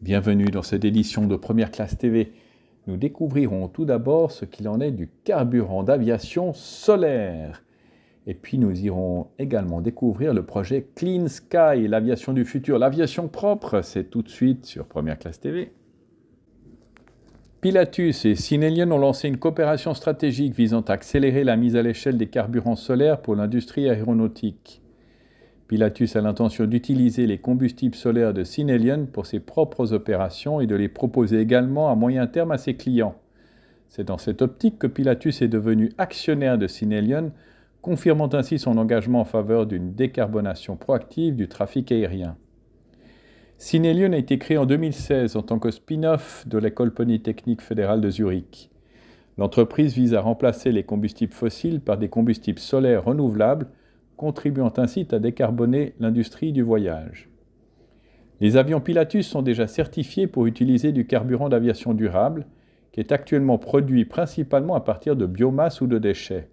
Bienvenue dans cette édition de Première Classe TV. Nous découvrirons tout d'abord ce qu'il en est du carburant d'aviation solaire. Et puis nous irons également découvrir le projet Clean Sky, l'aviation du futur, l'aviation propre. C'est tout de suite sur Première Classe TV. Pilatus et Synelion ont lancé une coopération stratégique visant à accélérer la mise à l'échelle des carburants solaires pour l'industrie aéronautique. Pilatus a l'intention d'utiliser les combustibles solaires de Synelion pour ses propres opérations et de les proposer également à moyen terme à ses clients. C'est dans cette optique que Pilatus est devenu actionnaire de Synelion, confirmant ainsi son engagement en faveur d'une décarbonation proactive du trafic aérien. Synelion a été créé en 2016 en tant que spin-off de l'École polytechnique fédérale de Zurich. L'entreprise vise à remplacer les combustibles fossiles par des combustibles solaires renouvelables, contribuant ainsi à décarboner l'industrie du voyage. Les avions Pilatus sont déjà certifiés pour utiliser du carburant d'aviation durable, qui est actuellement produit principalement à partir de biomasse ou de déchets.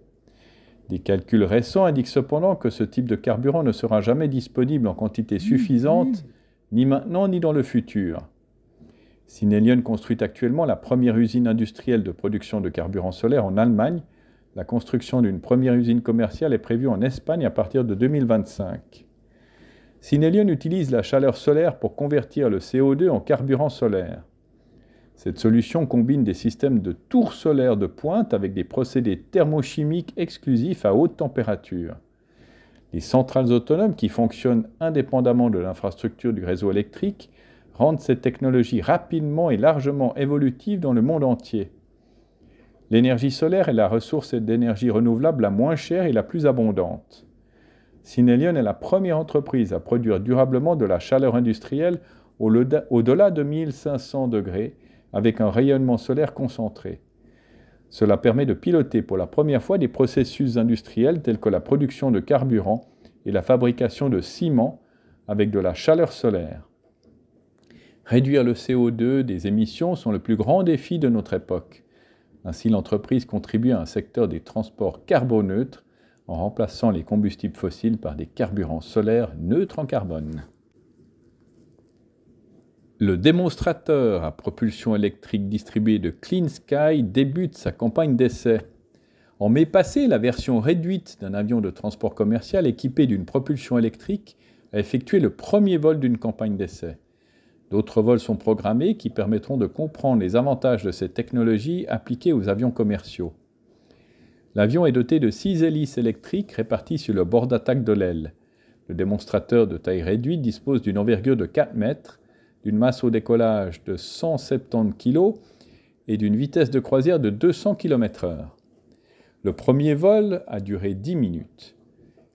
Des calculs récents indiquent cependant que ce type de carburant ne sera jamais disponible en quantité suffisante, ni maintenant ni dans le futur. Synelion construit actuellement la première usine industrielle de production de carburant solaire en Allemagne. La construction d'une première usine commerciale est prévue en Espagne à partir de 2025. Synelion utilise la chaleur solaire pour convertir le CO2 en carburant solaire. Cette solution combine des systèmes de tours solaires de pointe avec des procédés thermochimiques exclusifs à haute température. Les centrales autonomes qui fonctionnent indépendamment de l'infrastructure du réseau électrique rendent cette technologie rapidement et largement évolutive dans le monde entier. L'énergie solaire est la ressource d'énergie renouvelable la moins chère et la plus abondante. Synelion est la première entreprise à produire durablement de la chaleur industrielle au-delà de 1500 degrés avec un rayonnement solaire concentré. Cela permet de piloter pour la première fois des processus industriels tels que la production de carburant et la fabrication de ciment avec de la chaleur solaire. Réduire le CO2 des émissions sont le plus grand défi de notre époque. Ainsi, l'entreprise contribue à un secteur des transports carboneutres en remplaçant les combustibles fossiles par des carburants solaires neutres en carbone. Le démonstrateur à propulsion électrique distribuée de Clean Sky débute sa campagne d'essai. En mai passé, la version réduite d'un avion de transport commercial équipé d'une propulsion électrique a effectué le premier vol d'une campagne d'essai. D'autres vols sont programmés qui permettront de comprendre les avantages de cette technologie appliquée aux avions commerciaux. L'avion est doté de 6 hélices électriques réparties sur le bord d'attaque de l'aile. Le démonstrateur de taille réduite dispose d'une envergure de 4 mètres, d'une masse au décollage de 170 kg et d'une vitesse de croisière de 200 km/h. Le premier vol a duré 10 minutes.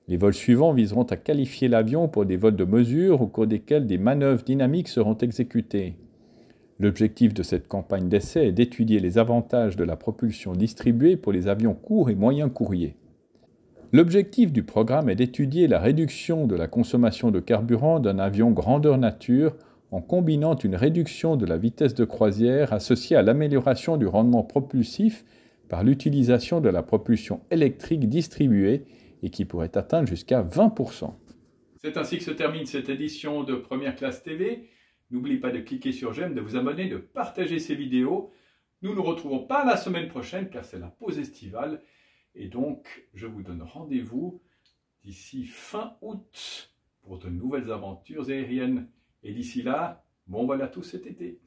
Les vols suivants viseront à qualifier l'avion pour des vols de mesure au cours desquels des manœuvres dynamiques seront exécutées. L'objectif de cette campagne d'essai est d'étudier les avantages de la propulsion distribuée pour les avions courts et moyens courriers. L'objectif du programme est d'étudier la réduction de la consommation de carburant d'un avion grandeur nature en combinant une réduction de la vitesse de croisière associée à l'amélioration du rendement propulsif par l'utilisation de la propulsion électrique distribuée et qui pourrait atteindre jusqu'à 20%. C'est ainsi que se termine cette édition de Première Classe TV. N'oubliez pas de cliquer sur j'aime, de vous abonner, de partager ces vidéos. Nous nous retrouvons pas la semaine prochaine car c'est la pause estivale. Et donc, je vous donne rendez-vous d'ici fin août pour de nouvelles aventures aériennes. Et d'ici là, bon vol à tous cet été.